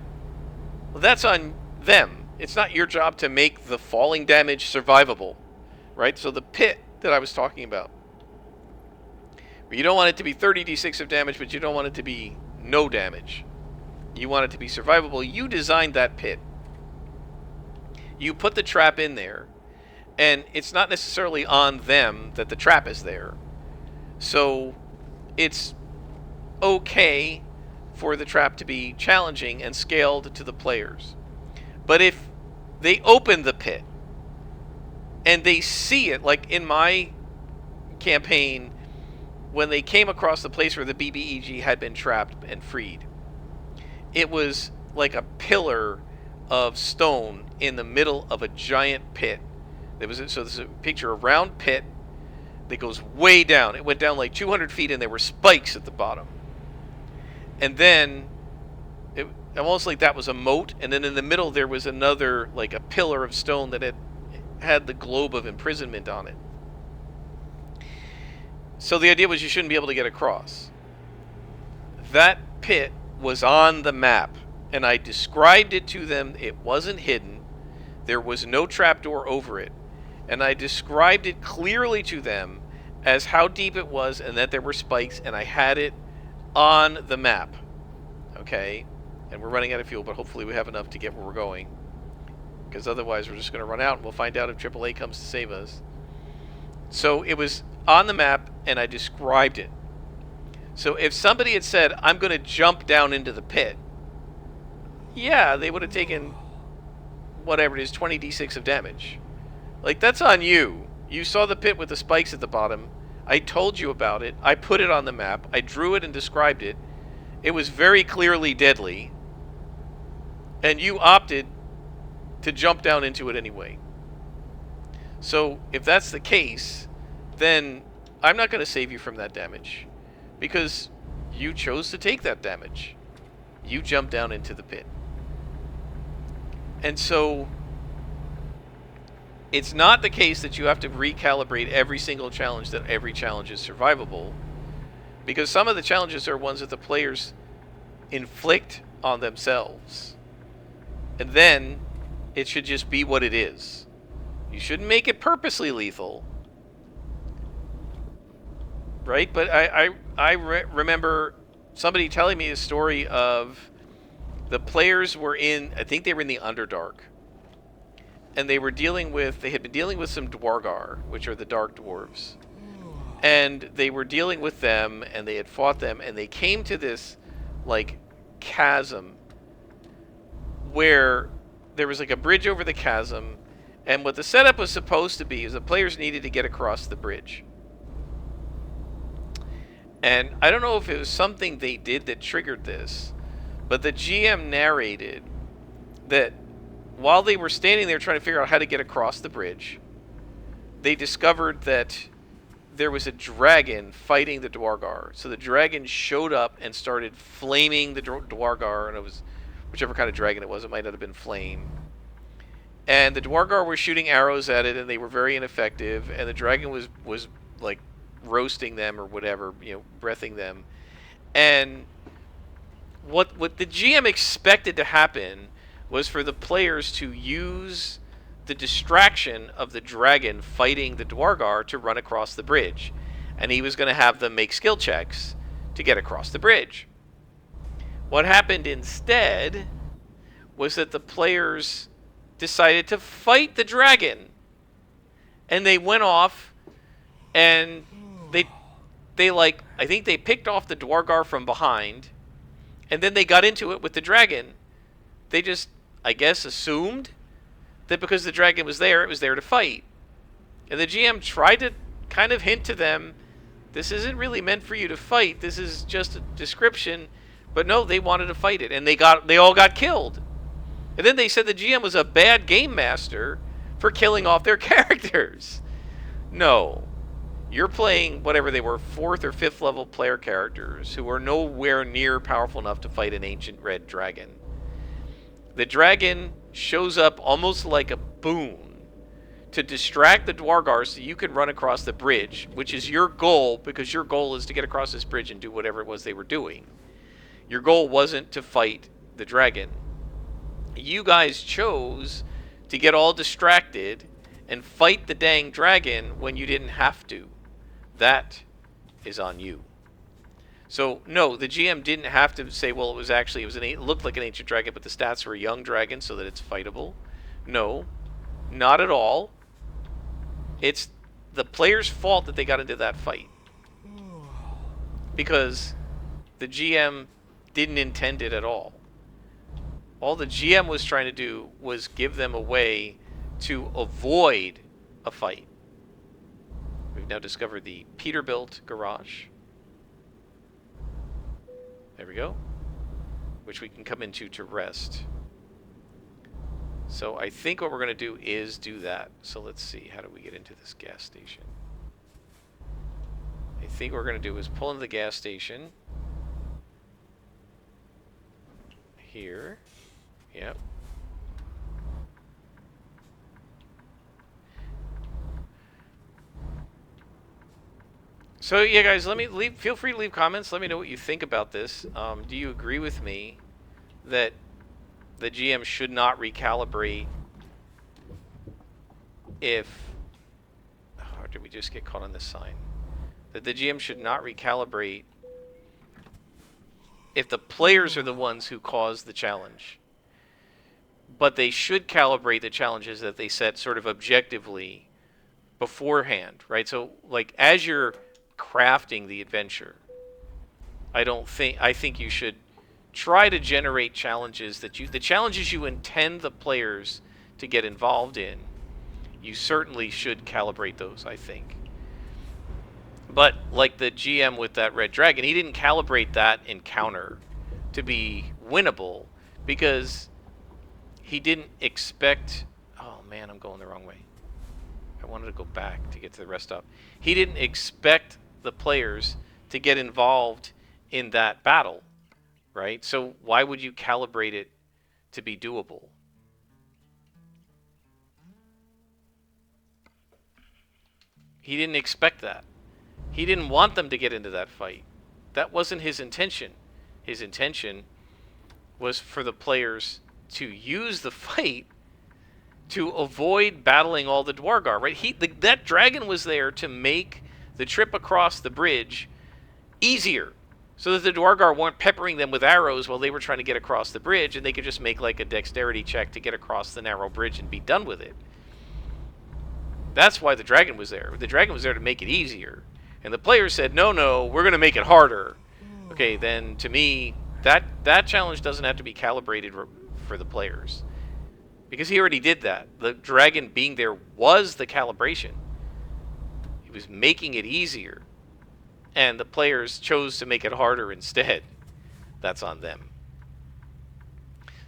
A: well, that's on them. It's not your job to make the falling damage survivable, right? So the pit that I was talking about, you don't want it to be 30d6 of damage, but you don't want it to be no damage. You want it to be survivable. You designed that pit. You put the trap in there, and it's not necessarily on them that the trap is there. So it's okay for the trap to be challenging and scaled to the players. But if they open the pit and they see it, like in my campaign, when they came across the place where the BBEG had been trapped and freed, it was like a pillar of stone in the middle of a giant pit. There's a picture of a round pit that goes way down. It went down like 200 feet, and there were spikes at the bottom. And then, almost like that was a moat, and then in the middle there was another, like a pillar of stone that had the globe of imprisonment on it. So the idea was you shouldn't be able to get across. That pit was on the map, and I described it to them. It wasn't hidden. There was no trapdoor over it. And I described it clearly to them as how deep it was and that there were spikes, and I had it on the map. Okay? And we're running out of fuel, but hopefully we have enough to get where we're going. Because otherwise we're just going to run out and we'll find out if AAA comes to save us. So it was on the map and I described it. So if somebody had said, I'm going to jump down into the pit, yeah, they would have taken whatever it is, 20d6 of damage. Like, that's on you. You saw the pit with the spikes at the bottom. I told you about it. I put it on the map. I drew it and described it. It was very clearly deadly. And you opted to jump down into it anyway. So, if that's the case, then I'm not going to save you from that damage. Because you chose to take that damage. You jumped down into the pit. And so, it's not the case that you have to recalibrate every single challenge, that every challenge is survivable. Because some of the challenges are ones that the players inflict on themselves. And then, it should just be what it is. You shouldn't make it purposely lethal. Right? But I remember somebody telling me a story of the players were in, I think they were in the Underdark. And they had been dealing with some Dwargar, which are the Dark Dwarves. And they were dealing with them, and they had fought them, and they came to this, like, chasm where there was, like, a bridge over the chasm, and what the setup was supposed to be is the players needed to get across the bridge. And I don't know if it was something they did that triggered this, but the GM narrated that while they were standing there trying to figure out how to get across the bridge, they discovered that there was a dragon fighting the Dwargar. So the dragon showed up and started flaming the Dwargar, and it was whichever kind of dragon it was. It might not have been flame. And the Dwargar were shooting arrows at it, and they were very ineffective. And the dragon was like roasting them or whatever, breathing them. And what the GM expected to happen was for the players to use the distraction of the dragon fighting the Dwargar to run across the bridge. And he was going to have them make skill checks to get across the bridge. What happened instead was that the players decided to fight the dragon. And they went off and they like, I think they picked off the Dwargar from behind, and then they got into it with the dragon. They just, I guess, assumed that because the dragon was there, it was there to fight. And the GM tried to kind of hint to them, this isn't really meant for you to fight, this is just a description. But no, they wanted to fight it, and they all got killed. And then they said the GM was a bad game master for killing off their characters. No. You're playing whatever they were, 4th or 5th level player characters who are nowhere near powerful enough to fight an ancient red dragon. The dragon shows up almost like a boon to distract the Dwargar so you can run across the bridge, which is your goal, because your goal is to get across this bridge and do whatever it was they were doing. Your goal wasn't to fight the dragon. You guys chose to get all distracted and fight the dang dragon when you didn't have to. That is on you. So, no, the GM didn't have to say, well, it looked like an ancient dragon, but the stats were a young dragon so that it's fightable. No, not at all. It's the player's fault that they got into that fight. Because the GM didn't intend it at all. All the GM was trying to do was give them a way to avoid a fight. We've now discovered the Peterbilt garage. There we go. Which we can come into to rest. So I think what we're going to do is do that. So let's see. How do we get into this gas station? I think what we're going to do is pull into the gas station. Here. Yep. So yeah, guys, feel free to leave comments. Let me know what you think about this. Do you agree with me that the GM should not recalibrate if... Or did we just get caught on this sign? That the GM should not recalibrate if the players are the ones who cause the challenge. But they should calibrate the challenges that they set sort of objectively beforehand, right? So, like, as you're crafting the adventure, I think you should try to generate challenges the challenges you intend the players to get involved in. You certainly should calibrate those, I think. But like the GM with that red dragon, he didn't calibrate that encounter to be winnable because he didn't expect. Oh man, I'm going the wrong way. I wanted to go back to get to the rest stop. He didn't expect the players to get involved in that battle, right? So why would you calibrate it to be doable? He didn't expect that. He didn't want them to get into that fight. That wasn't his intention. His intention was for the players to use the fight to avoid battling all the Dwargar, right? That dragon was there to make the trip across the bridge easier, so that the Dwargar weren't peppering them with arrows while they were trying to get across the bridge, and they could just make like a dexterity check to get across the narrow bridge and be done with it. That's why the dragon was there. The dragon was there to make it easier. And the players said, no, we're going to make it harder. Okay, then to me, that challenge doesn't have to be calibrated for the players. Because he already did that. The dragon being there was the calibration. He was making it easier. And the players chose to make it harder instead. That's on them.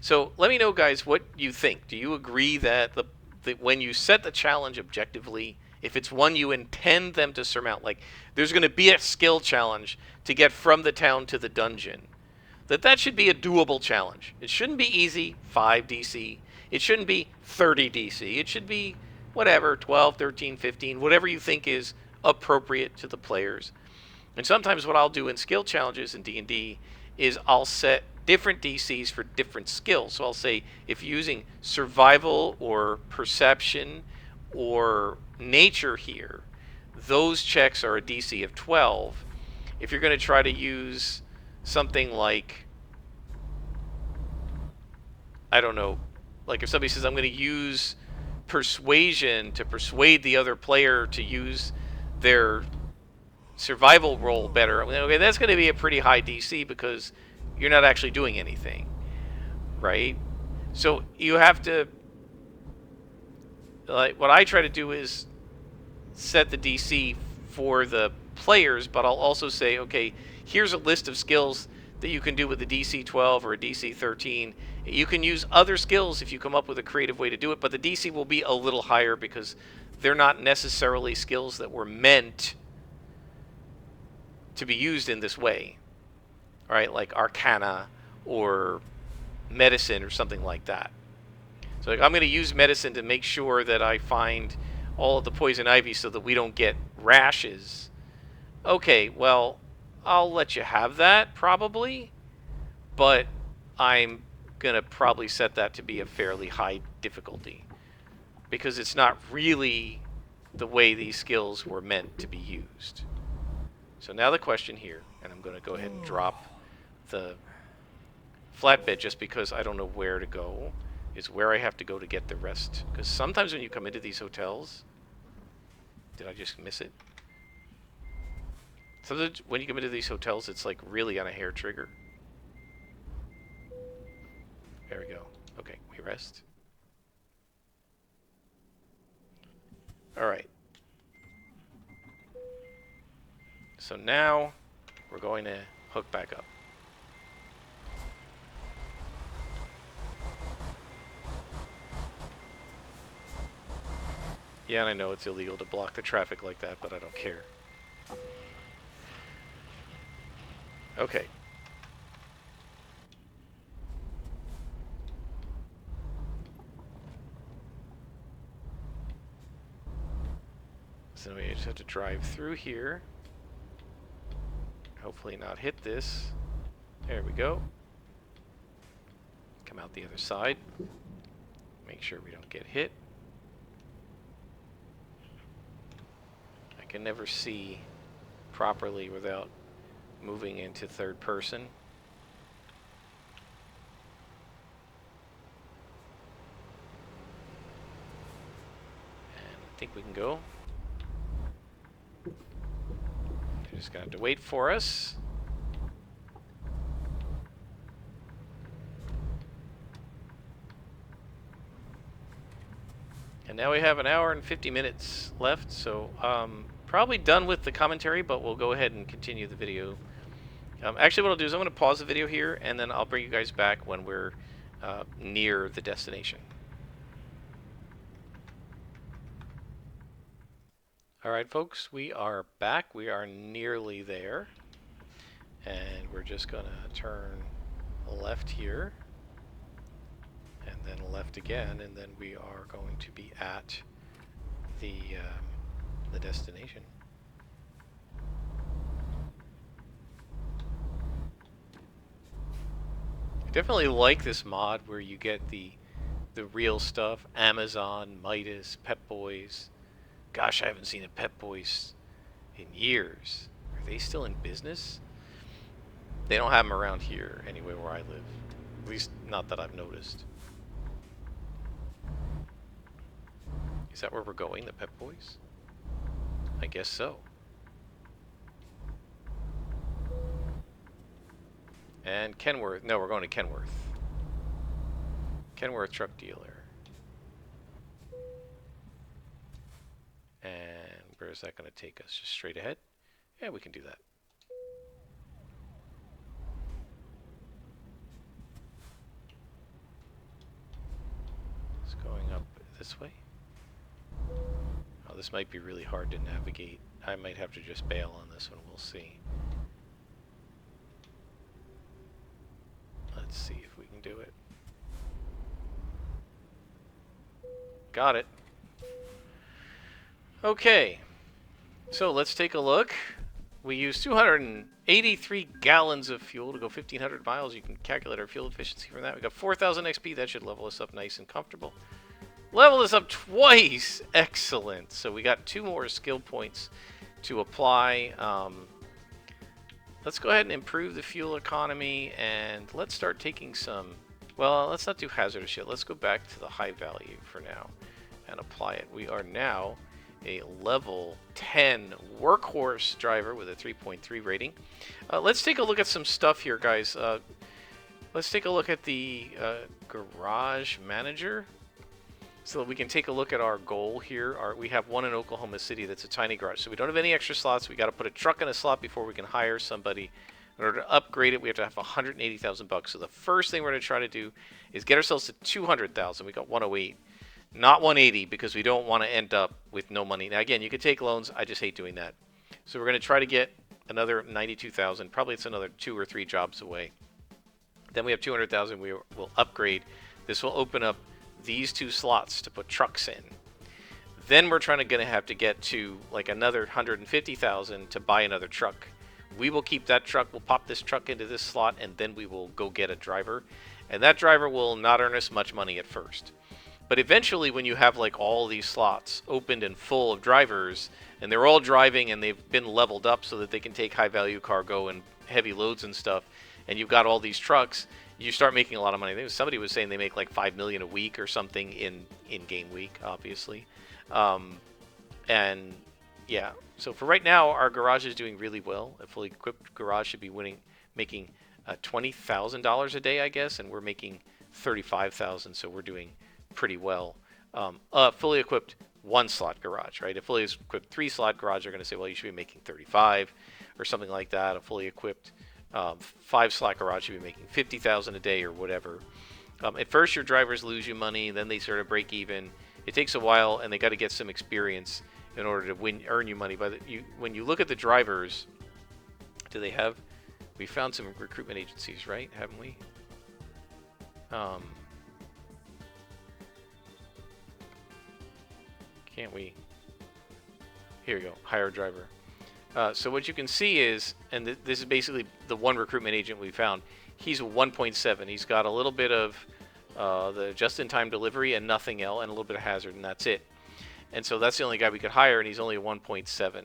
A: So let me know, guys, what you think. Do you agree that when you set the challenge objectively, if it's one you intend them to surmount, like there's going to be a skill challenge to get from the town to the dungeon, that should be a doable challenge. It shouldn't be easy, 5 DC. It shouldn't be 30 DC. It should be whatever, 12, 13, 15, whatever you think is appropriate to the players. And sometimes what I'll do in skill challenges in D&D is I'll set different DCs for different skills. So I'll say if you're using survival or perception or nature here, those checks are a DC of 12. If you're going to try to use something like, I don't know, like if somebody says I'm going to use persuasion to persuade the other player to use their survival roll better, okay, that's going to be a pretty high DC because you're not actually doing anything, right? So you have to, like, what I try to do is set the DC for the players, but I'll also say, okay, here's a list of skills that you can do with a DC 12 or a DC 13. You can use other skills if you come up with a creative way to do it, but the DC will be a little higher because they're not necessarily skills that were meant to be used in this way, right? Like Arcana or Medicine or something like that. So like, I'm going to use Medicine to make sure that I find all of the poison ivy so that we don't get rashes. Okay, well, I'll let you have that probably, but I'm going to probably set that to be a fairly high difficulty because it's not really the way these skills were meant to be used. So now the question here, and I'm going to go ahead and drop the flatbed just because I don't know where to go, is where I have to go to get the rest. Because sometimes when you come into these hotels, did I just miss it? Sometimes when you come into these hotels, it's like really on a hair trigger. There we go. Okay, we rest. Alright. So now we're going to hook back up. Yeah, and I know it's illegal to block the traffic like that, but I don't care. Okay. So we just have to drive through here. Hopefully not hit this. There we go. Come out the other side. Make sure we don't get hit. I can never see properly without moving into third person. think we can go. They're just gonna have to wait for us. And now we have an hour and 50 minutes left, so probably done with the commentary, but we'll go ahead and continue the video. Actually, what I'll do is I'm going to pause the video here, and then I'll bring you guys back when we're near the destination. Alright, folks, we are back. We are nearly there. And we're just going to turn left here. And then left again, and then we are going to be at the destination. I definitely like this mod where you get the real stuff. Amazon, Midas, Pep Boys. Gosh, I haven't seen a Pep Boys in years. Are they still in business? They don't have them around here anyway where I live. At least not that I've noticed. Is that where we're going, the Pep Boys? I guess so. And Kenworth. No, we're going to Kenworth. Kenworth truck dealer. And where is that going to take us? Just straight ahead? Yeah, we can do that. It's going up this way. Oh, this might be really hard to navigate. I might have to just bail on this one. We'll see. Let's see if we can do it. Got it. Okay. So let's take a look. We use 283 gallons of fuel to go 1,500 miles. You can calculate our fuel efficiency from that. We got 4,000 XP. That should level us up nice and comfortable. Level this up twice! Excellent. So we got 2 more skill points to apply. Let's go ahead and improve the fuel economy, and let's start taking some... Well, let's not do hazardous yet. Let's go back to the high value for now and apply it. We are now a level 10 workhorse driver with a 3.3 rating. Let's take a look at some stuff here, guys. Let's take a look at the garage manager. So that we can take a look at our goal here. We have one in Oklahoma City that's a tiny garage. So we don't have any extra slots. We got to put a truck in a slot before we can hire somebody. In order to upgrade it, we have to have 180,000 bucks. So the first thing we're going to try to do is get ourselves to 200,000. We got 108, not 180, because we don't want to end up with no money. Now again, you could take loans. I just hate doing that. So we're going to try to get another 92,000. Probably it's another 2 or 3 jobs away. Then we have 200,000. We will upgrade. This will open up these 2 slots to put trucks in. Then we're going to have to get to like another 150,000 to buy another truck. We will keep that truck. We'll pop this truck into this slot, and then we will go get a driver. And that driver will not earn us much money at first. But eventually, when you have like all these slots opened and full of drivers, and they're all driving and they've been leveled up so that they can take high value cargo and heavy loads and stuff, and you've got all these trucks, you start making a lot of money. I think somebody was saying they make like $5 million a week or something in game week, obviously. And yeah, so for right now, our garage is doing really well. A fully equipped garage should be making $20,000 a day, I guess, and we're making $35,000, so we're doing pretty well. Fully equipped 1-slot garage, right? A fully equipped 3-slot garage are going to say, well, you should be making 35 or something like that. A fully equipped 5-slot garage should be making 50,000 a day or whatever. At first, your drivers lose you money, then they sort of break even. It takes a while, and they got to get some experience in order to earn you money. But when you look at the drivers, do they have? We found some recruitment agencies, right? Haven't we? Can't we? Here we go. Hire a driver. So what you can see is, and this is basically the one recruitment agent we found, he's a 1.7. He's got a little bit of the just-in-time delivery and nothing else, and a little bit of hazard, and that's it. And so that's the only guy we could hire, and he's only a 1.7.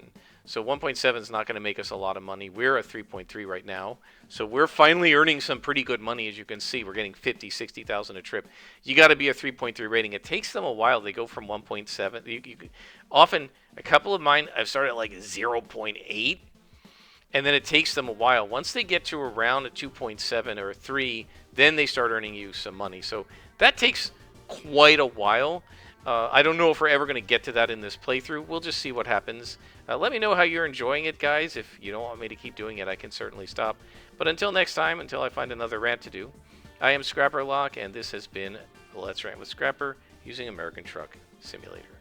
A: So 1.7 is not going to make us a lot of money. We're at 3.3 right now. So we're finally earning some pretty good money. As you can see, we're getting 50, 60,000 a trip. You got to be a 3.3 rating. It takes them a while. They go from 1.7. Often, a couple of mine, I've started at like 0.8. And then it takes them a while. Once they get to around a 2.7 or a 3, then they start earning you some money. So that takes quite a while. I don't know if we're ever going to get to that in this playthrough. We'll just see what happens. Let me know how you're enjoying it, guys. If you don't want me to keep doing it, I can certainly stop. But until next time, until I find another rant to do, I am Scrapperlock, and this has been Let's Rant with Scrapper using American Truck Simulator.